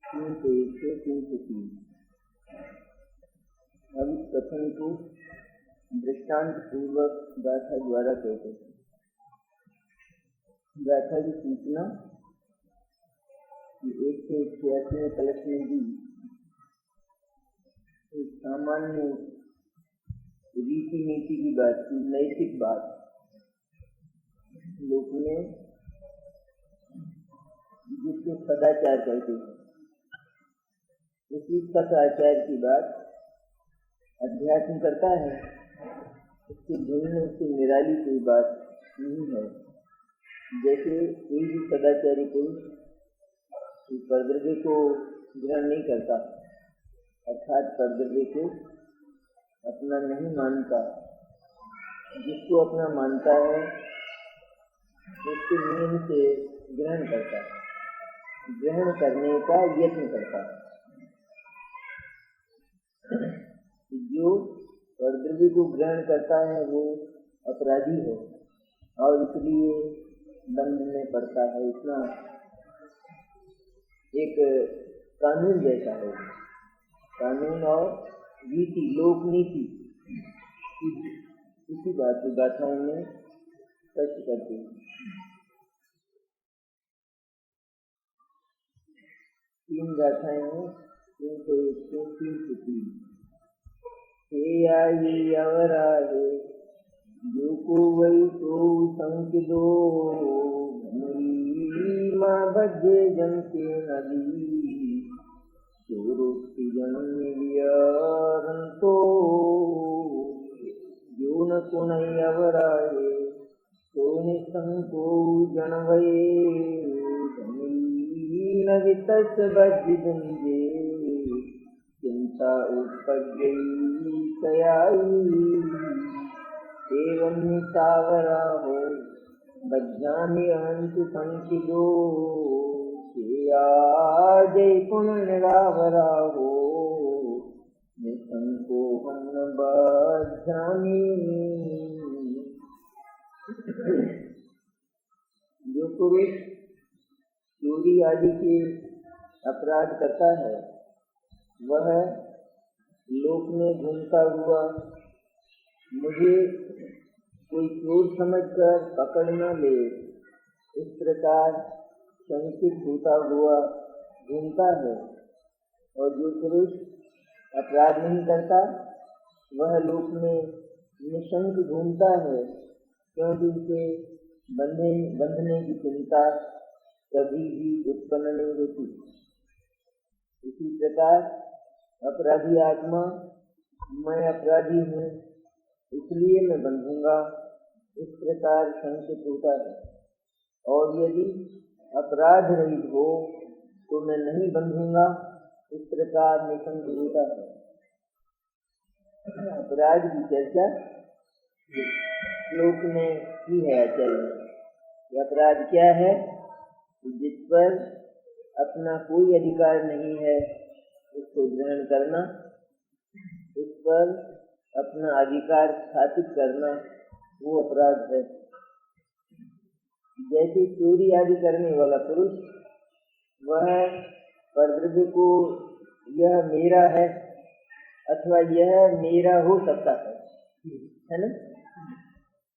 301 से 303। अब इस कथन को दृष्टांत पूर्वक गाथा द्वारा कहते हैं। गाथा की सूचना 186वें कलश में दी। एक सामान्य रीति नीति की बात की, नैतिक बात। लोक में जिसको सदाचार कहते हैं, उसी सदाचार की बात अध्यात्म करता है। उसके भिन्न, उससे निराली कोई बात नहीं है। जैसे कोई भी सदाचारी पुरुष परद्रव्य को ग्रहण नहीं करता, अर्थात परद्रव्य को अपना नहीं मानता। जिसको अपना मानता है उसके नियम से ग्रहण करता है, ग्रहण करने का यत्न करता है। जो परद्रव्य को ग्रहण करता है वो अपराधी है और इसलिए दंड में पड़ता है। इतना एक कानून जैसा है। कानून और रीति, लोक नीति, इसी बात को गाथाओं में स्पष्ट करते हैं। 3 गाथाएं हैं, 301 से 303। हे आई अवराहे जो को वही तो संकिदो माँ बजे जन के नदी चोरोक्ति जनतो जो न कुनई अवराहे तो निसंको जनवये न वितस बज्जिदंजे चिंता उपज्ञई कयाई एवं निसावरा हो बज्जामि अंत संकिदो जय पुण्य निरावरा हो निसंको हम बज्जामि। जो पुरुष चोरी आदि के अपराध करता है वह लोक में घूमता हुआ मुझे कोई चोर समझकर पकड़ न ले, इस प्रकार शंकित होता हुआ घूमता है। और जो पुरुष अपराध नहीं करता वह लोक में निशंक घूमता है, क्योंकि उसे बंधने की चिंता कभी भी उत्पन्न नहीं होती। इसी प्रकार अपराधी आत्मा मैं अपराधी हूँ इसलिए मैं बंधूंगा, इस प्रकार शंकित होता है। और यदि अपराध रहित हो तो मैं नहीं बंधूंगा, इस प्रकार निशंक होता है। अपराध की चर्चा श्लोक में की है आचार्य। अपराध क्या है? जिस पर अपना कोई अधिकार नहीं है उसको ग्रहण करना, उस पर अपना अधिकार स्थापित करना, वो अपराध है। जैसे चोरी आदि करने वाला पुरुष वह परद्रव्य को यह मेरा है अथवा यह मेरा हो सकता है ना।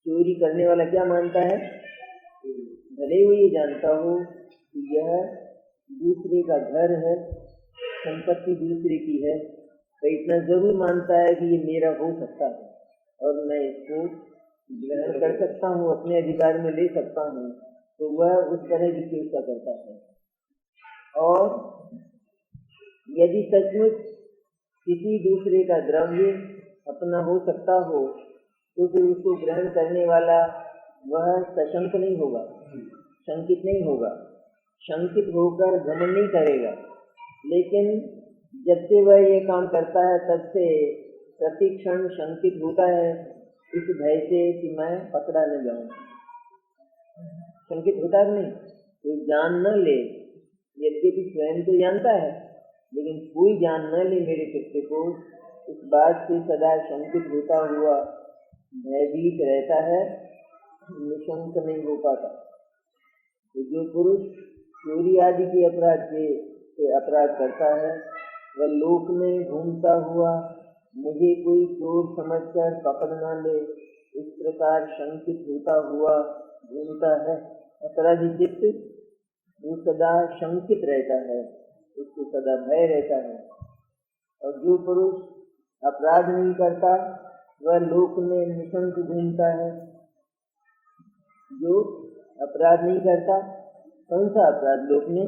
चोरी करने वाला क्या मानता है? भले वो ये जानता हो कि यह दूसरे का घर है, संपत्ति दूसरे की है, तो इतना जरूर मानता है कि ये मेरा हो सकता है और मैं इसको ग्रहण कर सकता हूँ, अपने अधिकार में ले सकता हूँ, तो वह उस तरह की चेष्टा करता है। और यदि सचमुच किसी दूसरे का द्रव्य अपना हो सकता हो तो फिर उसको ग्रहण करने वाला वह सशंक नहीं होगा, शंकित नहीं होगा, शंकित होकर घमंड नहीं करेगा। लेकिन जब से वह ये काम करता है तब से प्रतिक्षण शंकित होता है, इस भय से कि मैं पकड़ा न जाऊं। शंकित होता है नहीं, कोई जान न ले, यद्यपि स्वयं तो जानता है लेकिन कोई जान न ले मेरे कृत्य को, इस बात से सदा शंकित होता हुआ भयभीत रहता है, निशंक नहीं हो पाता। तो जो पुरुष चोरी आदि के अपराध से से अपराध करता है, वह लोक में घूमता हुआ मुझे कोई चोर समझकर पकड़ न ले, इस प्रकार शंकित होता हुआ घूमता है। अपराधी चित्त वो सदा शंकित रहता है, उसको सदा भय रहता है। और जो पुरुष अपराध नहीं करता वह लोक में निशंक घूमता है। जो अपराध नहीं करता, कौन सा अपराध लोक में?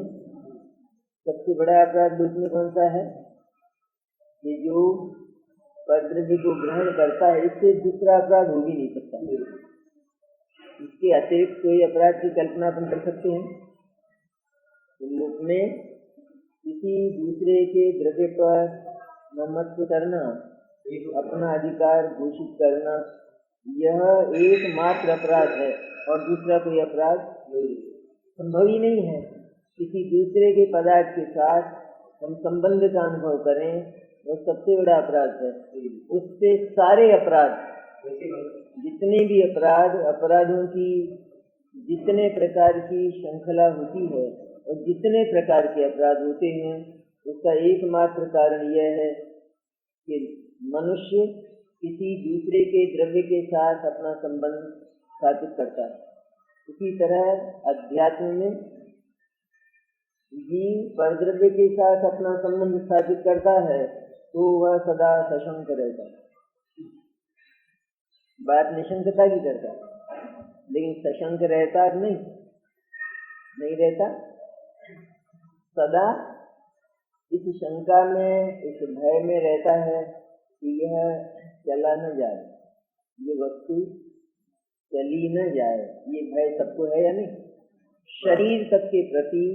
सबसे बड़ा अपराध लोक में कौन सा है? कि जो परद्रव्य को ग्रहण करता है, इससे दूसरा अपराध हो भी नहीं सकता। इसके अतिरिक्त कोई अपराध की कल्पना अपन कर सकते हैं? लोक में किसी दूसरे के द्रव्य पर ममत्व करना, अपना अधिकार घोषित करना, यह एकमात्र अपराध है और दूसरा कोई अपराध संभव ही नहीं है। किसी दूसरे के पदार्थ के साथ हम संबंध का अनुभव करें, वह सबसे बड़ा अपराध है। उससे सारे अपराध, जितने भी अपराध, अपराधों की जितने प्रकार की श्रृंखला होती है और जितने प्रकार के अपराध होते हैं, उसका एकमात्र कारण यह है कि मनुष्य किसी दूसरे के द्रव्य के साथ अपना संबंध स्थापित करता है। इसी तरह अध्यात्म में जीव परद्रव्य के साथ अपना संबंध स्थापित करता है तो वह सदा सशंक रहता है। बात निशंकता की करता है, लेकिन सशंक रहता नहीं रहता। सदा इस शंका में, इस भय में रहता है कि यह चला न जाए, ये वस्तु चली न जाए। ये भय सबको है या नहीं? शरीर तक के प्रति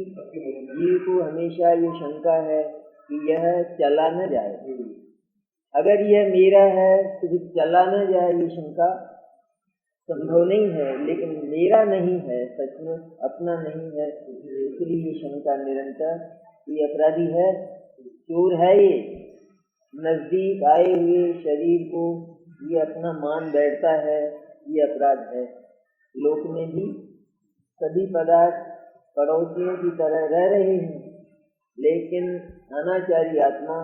जीव को हमेशा ये शंका है कि यह चला न जाए। अगर यह मेरा है तो ये चला न जाए, ये शंका संभव नहीं है। लेकिन मेरा नहीं है, सच में अपना नहीं है, इसलिए ये शंका निरंतर। ये अपराधी है, चोर है, ये नजदीक आए हुए शरीर को ये अपना मान बैठता है, ये अपराध है। लोक में भी सभी पदार्थ पड़ोसियों की तरह रह रहे हैं, लेकिन अनाचारी आत्मा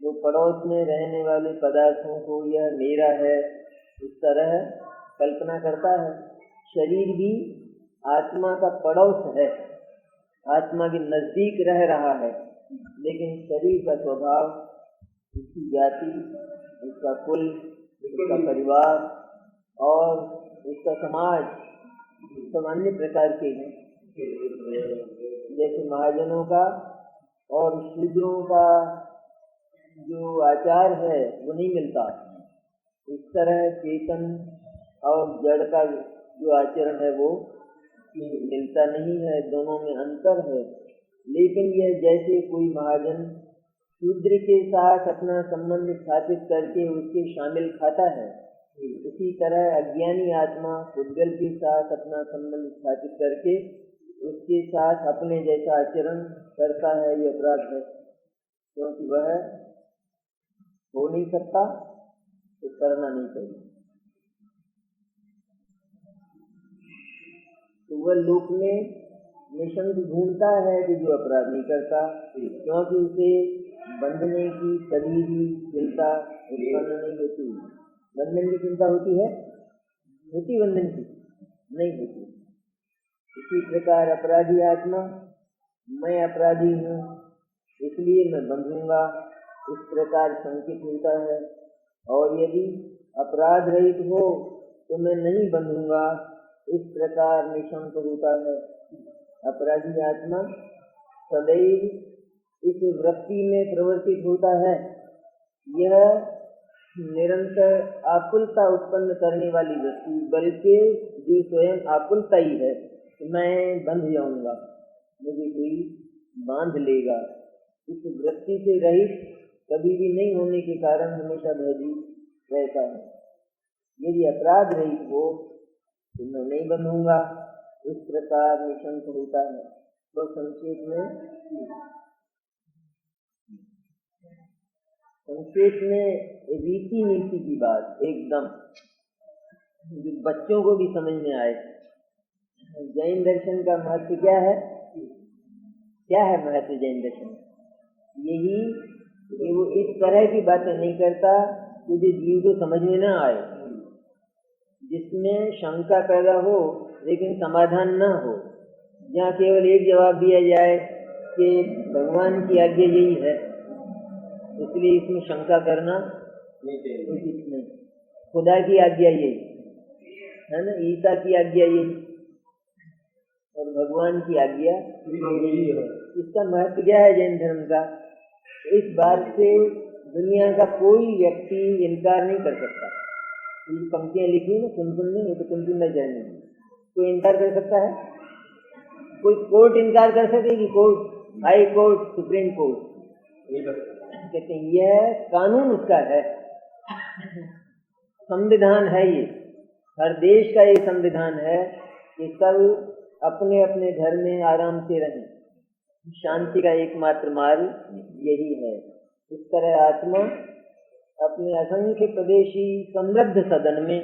जो पड़ोस में रहने वाले पदार्थों को यह मेरा है इस तरह कल्पना करता है। शरीर भी आत्मा का पड़ोस है, आत्मा के नजदीक रह रहा है, लेकिन शरीर का स्वभाव, उसकी जाति, उसका कुल, उसका परिवार और उसका समाज सब अन्य प्रकार के हैं। जैसे महाजनों का और शूद्रों का जो आचार है वो नहीं मिलता, इस तरह चेतन और जड़ का जो आचरण है वो मिलता नहीं है, दोनों में अंतर है। लेकिन यह जैसे कोई महाजन शूद्र के साथ अपना संबंध स्थापित करके उसके शामिल खाता है, उसी तरह अज्ञानी आत्मा पुद्गल के साथ अपना संबंध स्थापित करके उसके साथ अपने जैसा आचरण करता है। ये अपराध है, क्योंकि वह हो नहीं सकता तो करना नहीं चाहिए। तो वह लोक में निशंक ढूंढता है कि जो अपराध नहीं करता, क्योंकि उसे बंधने की कभी भी चिंता उत्पन्न नहीं होती। बंधन की चिंता होती है? होती बंधन की? नहीं होती। इसी प्रकार अपराधी आत्मा, मैं अपराधी हूँ इसलिए मैं बंधूंगा, इस प्रकार संकित होता है। और यदि अपराध रहित हो तो मैं नहीं बंधूंगा, इस प्रकार निशंक होता है। अपराधी आत्मा सदैव इस वृत्ति में प्रवर्तित होता है। यह निरंतर आकुलता उत्पन्न करने वाली वृत्ति, बल्कि जो स्वयं आकुलता ही है, मैं बंध जाऊंगा, मुझे कोई बांध लेगा, इस वृत्ति से रहित कभी भी नहीं होने के कारण हमेशा भयभीत रहता है। यदि अपराध रहित हो तो मैं नहीं बंधूंगा, इस प्रकार निशंक होता है। तो संक्षेप में रीति नीति की बात एकदम जो बच्चों को भी समझ में आए। जैन दर्शन का महत्व क्या है? क्या है महत्व जैन दर्शन? यही कि वो इस तरह की बातें नहीं करता कि जो जीव को समझ में ना आए, जिसमें शंका पैदा हो लेकिन समाधान न हो, जहाँ केवल एक जवाब दिया जाए कि भगवान की आज्ञा यही है, इसलिए इसमें शंका करना उचित नहीं। खुदा की आज्ञा यही है ना, ईसा की आज्ञा यही और भगवान की आज्ञा यही है। इसका महत्व क्या है जैन धर्म का? इस बात से दुनिया का कोई व्यक्ति इनकार नहीं कर सकता। ये पंक्तियां लिखी ना कुंतुल ने, ये तो कुंतुल न जाने, कोई इनकार कर सकता है? कोई कोर्ट इनकार कर सकेगी? Court, high court, supreme court कहते हैं यह कानून उसका है, संविधान है, ये हर देश का ये संविधान है कि सब अपने अपने घर में आराम से रहें। शांति का एकमात्र मार्ग यही है। इस तरह आत्मा अपने असंख्य प्रदेशी समृद्ध सदन में,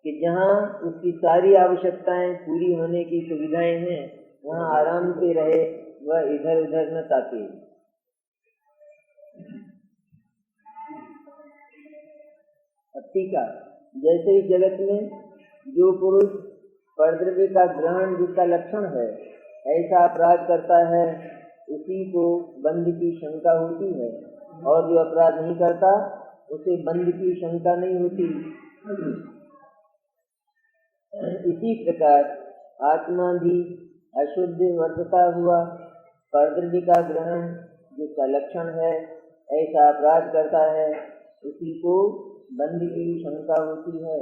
कि जहाँ उसकी सारी आवश्यकताएं पूरी होने की सुविधाएं हैं, वहाँ आराम से रहे, वह इधर उधर न ताके। टीका, जैसे इस जगत में जो पुरुष परद्रव्य का ग्रहण जिसका लक्षण है ऐसा अपराध करता है, उसी को बंध की शंका होती है, और जो अपराध नहीं करता उसे बंध की शंका नहीं होती। इसी प्रकार आत्मा भी अशुद्ध वर्तता हुआ परद्रव्य का ग्रहण जिसका लक्षण है ऐसा अपराध करता है, उसी को बंध की शंका होती है।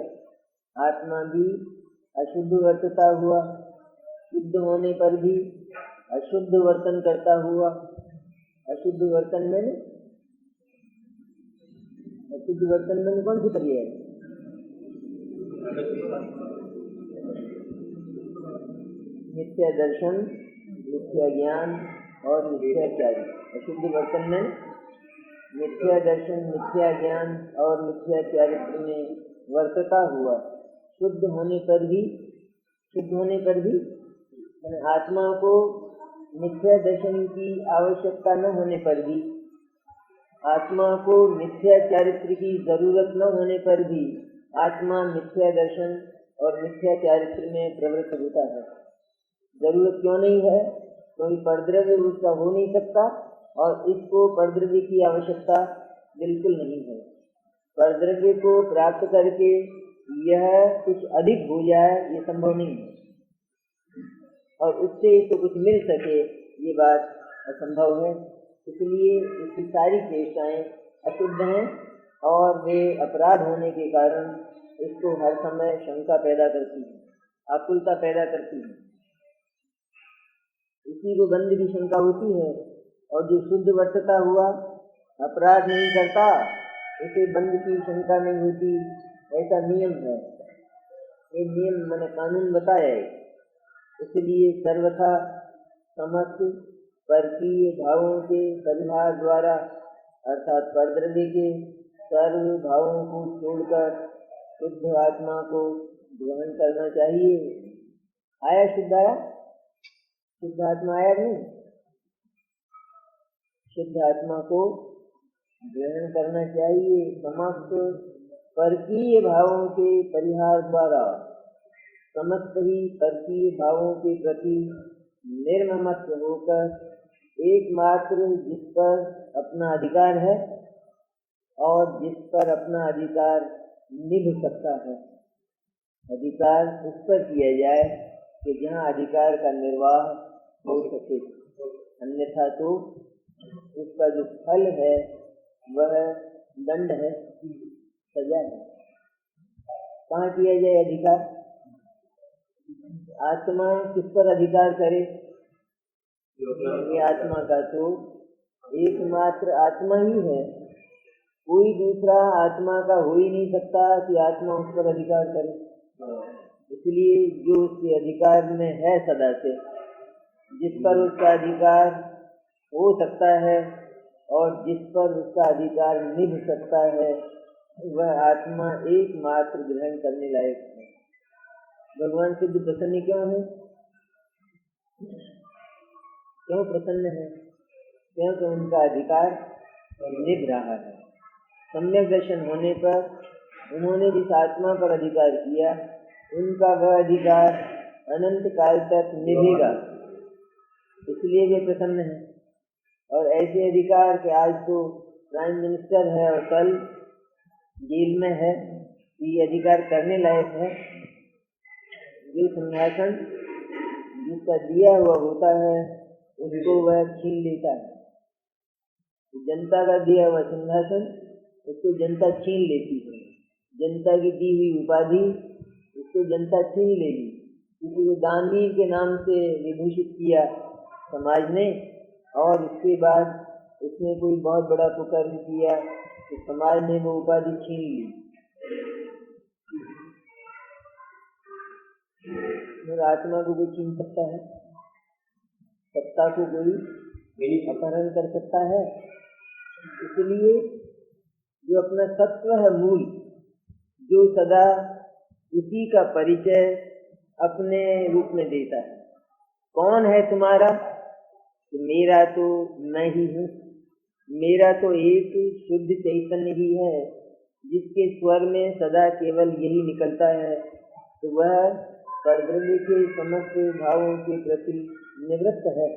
आत्मा भी अशुद्ध वर्तता हुआ शुद्ध होने पर भी अशुद्ध वर्तन करता हुआ, अशुद्ध वर्तन में कौन सी क्रिया है? मिथ्या दर्शन, मिथ्या ज्ञान और मिथ्याचारी। अशुद्ध वर्तन में मिथ्या दर्शन, मिथ्या ज्ञान और मिथ्या चारित्र में वर्तता हुआ, शुद्ध होने पर भी आत्मा को मिथ्या दर्शन की आवश्यकता न होने पर भी, आत्मा को मिथ्या चारित्र की जरूरत न होने पर भी आत्मा मिथ्या दर्शन और मिथ्या चारित्र में प्रवृत्त होता है। जरूरत क्यों नहीं है? क्योंकि परद्रव्य उसका हो नहीं सकता और इसको परद्रव्य की आवश्यकता बिल्कुल नहीं है। परद्रव्य को प्राप्त करके यह कुछ अधिक हो जाए ये संभव नहीं है, और उससे तो कुछ मिल सके ये बात असंभव है। इसलिए इसकी सारी चेष्टाएं अशुद्ध हैं और वे अपराध होने के कारण इसको हर समय शंका पैदा करती है, आकुलता पैदा करती है। इसी को बंध की शंका होती है, और जो शुद्ध वर्तता हुआ अपराध नहीं करता उसे बंध की शंका नहीं होती। ऐसा नियम है, ये नियम मैंने कानून बताया है। इसलिए सर्वथा समस्त परकीय भावों के परिहार द्वारा अर्थात परद्रव्य के सर्व भावों को छोड़कर शुद्ध आत्मा को ग्रहण करना चाहिए। आया शुद्ध आत्मा आया नहीं? शुद्ध आत्मा को ग्रहण करना चाहिए। समस्त परकीय भावों के परिहार द्वारा समस्त ही परकीय भावों के प्रति निर्ममत्व होकर एकमात्र जिस पर अपना अधिकार है और जिस पर अपना अधिकार निभ सकता है, अधिकार उस पर किया जाए कि जहाँ अधिकार का निर्वाह हो सके, अन्यथा तो उसका जो फल है वह दंड है, सजा है। कहाँ किया जाए अधिकार? आत्मा किस पर अधिकार करे? ये आत्मा का तो एकमात्र आत्मा ही है, कोई दूसरा आत्मा का हो ही नहीं सकता कि आत्मा उस पर अधिकार करे। इसलिए जो उसके अधिकार में है सदा से, जिस पर उसका अधिकार हो सकता है और जिस पर उसका अधिकार निभ सकता है, वह आत्मा एकमात्र ग्रहण करने लायक है। भगवान सिद्ध प्रसन्न क्यों है? क्यों प्रसन्न है? क्योंकि उनका अधिकार निभ रहा है। सम्यक दर्शन होने पर उन्होंने जिस आत्मा पर अधिकार किया, उनका वह अधिकार अनंत काल तक निभेगा, इसलिए वे प्रसन्न हैं। और ऐसे अधिकार के आज तो प्राइम मिनिस्टर है और कल जेल में है, ये अधिकार करने लायक है। जो सिंहासन जिसका दिया हुआ होता है उसको वह छीन लेता है। जनता का दिया हुआ सिंहासन उसको जनता छीन लेती है। जनता की दी हुई उपाधि उसको जनता छीन लेगी। किसी को दानवीर के नाम से विभूषित किया समाज ने, और उसके बाद उसने कोई बहुत बड़ा कुकर्म किया तो समाज ने वो उपाधि छीन ली। आत्मा को कोई छीन सकता है? सत्ता को कोई अपहरण कर सकता है? इसलिए जो अपना सत्व है मूल, जो सदा उसी का परिचय अपने रूप में देता है। कौन है तुम्हारा? तो मेरा तो मैं ही हूँ। मेरा तो एक शुद्ध चैतन्य ही है, जिसके स्वर में सदा केवल यही निकलता है। तो वह परब्रह्म के समस्त भावों के प्रति निवृत्त है,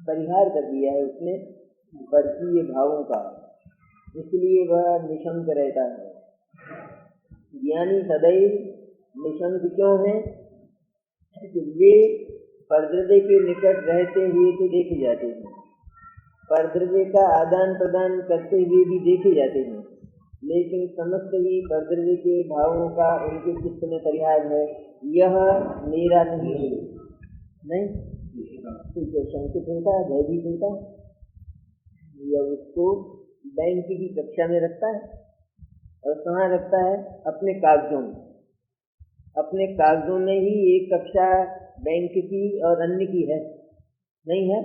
परिहार कर दिया है उसने परकीय भावों का, इसलिए वह निशंक रहता है। ज्ञानी सदैव निशंक क्यों है? वे परद्रव्य के निकट रहते हुए तो देखे जाते हैं, परद्रव्य का आदान प्रदान करते हुए भी देखे जाते हैं, लेकिन समस्त ही परद्रव्य के भावों का उनके चित्त में परिहार है। यह मेरा नहीं है, नहीं तो शंकित होता है, भयभीत होता है, या उसको बैंक की कक्षा में रखता है। और कहाँ रखता है? अपने कागजों में। अपने कागजों में ही एक कक्षा बैंक की और अन्य की है, नहीं है?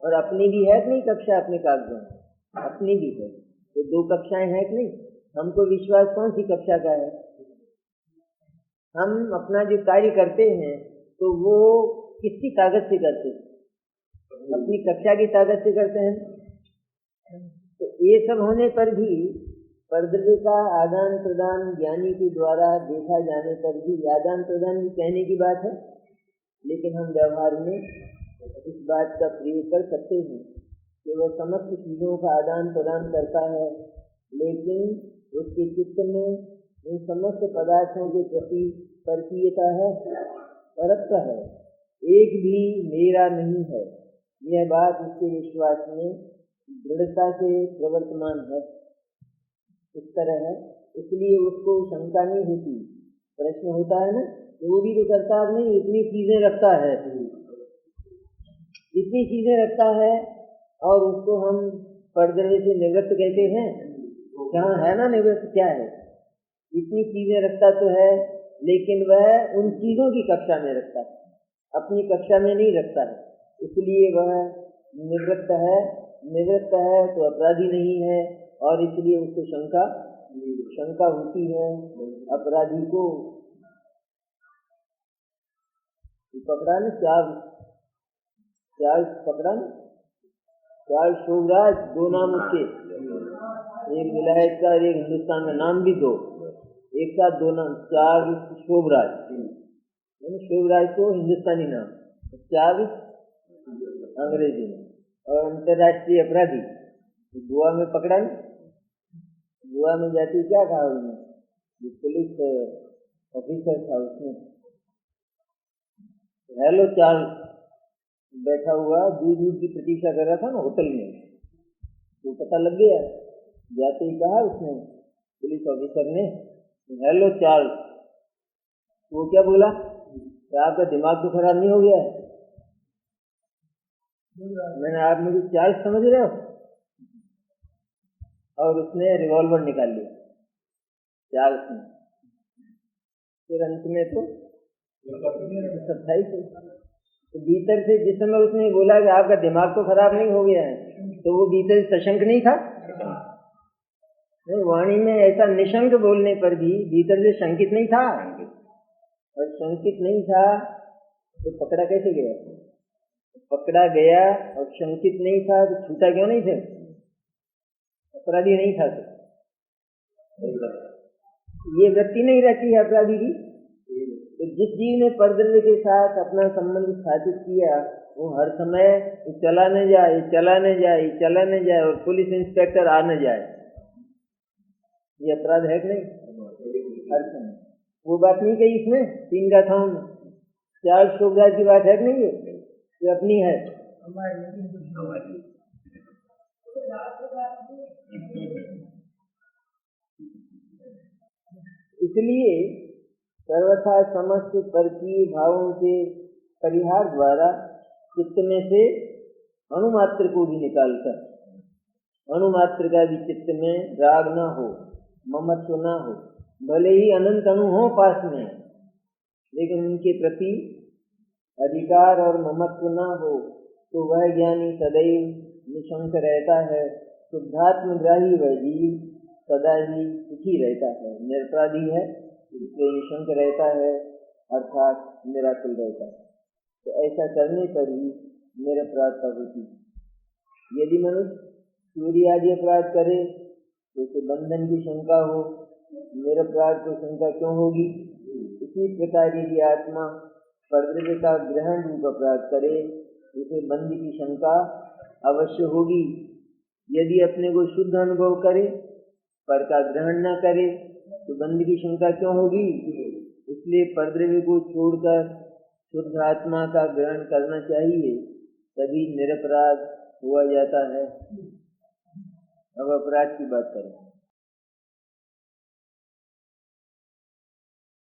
और अपनी भी है कि नहीं कक्षा अपने कागजों में? अपनी भी है, तो दो कक्षाएं हैं कि नहीं? हमको विश्वास कौन सी कक्षा का है? हम अपना जो कार्य करते हैं तो वो किसकी ताकत से करते हैं? अपनी कक्षा की ताकत से करते हैं। तो ये सब होने पर भी परद्रव्य का आदान प्रदान ज्ञानी के द्वारा देखा जाने पर भी, आदान प्रदान भी कहने की बात है, लेकिन हम व्यवहार में इस बात का प्रयोग कर सकते हैं कि वह समस्त चीजों का आदान प्रदान करता है, लेकिन उसके चित्त में इन समस्त पदार्थों के प्रति परकीयता है, परकता है। एक भी मेरा नहीं है, यह बात उसके विश्वास में दृढ़ता से प्रवर्तमान है। इस तरह है, इसलिए उसको शंका नहीं होती। प्रश्न होता है ना, तो वो भी तो करता नहीं, इतनी चीजें रखता है, इतनी चीजें रखता है, और उसको हम परद्रव्य से निवृत्त कहते हैं। कहाँ है ना निवृत्त? क्या है? इतनी चीजें रखता तो है, लेकिन वह उन चीजों की कक्षा में रखता है, अपनी कक्षा में नहीं रखता है, इसलिए वह निवृत्त है। निवृत्त है तो अपराधी नहीं है, और इसलिए उसको शंका होती है। अपराधी को पकड़ा न, चार्ल्स पकड़ा न, चार्ल्स शोभराज, दो नाम उसके, एक विलायत का, एक हिंदुस्तान में, नाम भी दो, एक साथ दो नाम, चार्ल्स शोभराज। शोभराज को हिंदुस्तानी नाम, चार्ल्स अंग्रेजी में, और अंतर्राष्ट्रीय अपराधी। गोवा में पकड़ा न, गोवा में जाती क्या कहा उन्होंने, पुलिस ऑफिसर था, उसने हेलो चार्ल्स बैठा हुआ दूध की प्रतीक्षा कर रहा था ना होटल में, तो पता लग गया। जाते ही कहा उसने, पुलिस ऑफिसर ने, हेलो चार्ल्स। वो क्या बोला? आपका दिमाग तो खराब नहीं हो गया है? मैंने, आप मुझे चार्ल्स समझ रहे हो? और उसने रिवॉल्वर निकाल लिया चार्ल्स ने। फिर अंत में तो 27, तो भीतर से जिस समय उसने बोला कि आपका दिमाग तो खराब नहीं हो गया है, तो वो भीतर से सशंक नहीं था? नहीं, वाणी में ऐसा निशंक बोलने पर भी भीतर से शंकित नहीं था, और शंकित नहीं था तो पकड़ा कैसे गया? पकड़ा गया और शंकित नहीं था तो छूटा क्यों नहीं थे? अपराधी नहीं था तो ये वृत्ति नहीं रहती है अपराधी की। तो जिस जीव ने परद्रव्य के साथ अपना संबंध स्थापित किया वो हर समय चला न जाए, चला न जाए, चला न जाए और पुलिस इंस्पेक्टर आ न जाए, ये अपराध है कि नहीं? हर समय वो बात नहीं कही इसमें 3 गाथाओं में। त्याग शोभराज की बात है कि नहीं? ये अपनी है। इसलिए सर्वथा समस्त परकीय भावों के परिहार द्वारा चित्त में से अणुमात्र को भी निकालकर, अणुमात्र का भी चित्त में राग न हो, ममत्व न हो, भले ही अनंत अणु हो पास में, लेकिन उनके प्रति अधिकार और ममत्व न हो, तो वह ज्ञानी सदैव निशंक रहता है। शुद्धात्मग्राही वह जीव सदा ही सुखी रहता है, निरपराधी है इसलिए निशंक रहता है, अर्थात निराकुल रहता है। तो ऐसा करने पर ही निरपराधता होती है। यदि मनुष्य चोरी आदि अपराध करे तो उसे बंधन की शंका हो, निरपराध को शंका क्यों होगी? इसी प्रकार यदि आत्मा परद्रव्य का ग्रहण रूप अपराध करे उसे बंध की शंका अवश्य होगी। यदि अपने को शुद्ध अनुभव करे पर का ग्रहण न करे तो बंध की शंका क्यों होगी? इसलिए परद्रव्य को छोड़कर शुद्ध आत्मा का ग्रहण करना चाहिए, तभी निरपराध हुआ जाता है। अब अपराध की बात करें।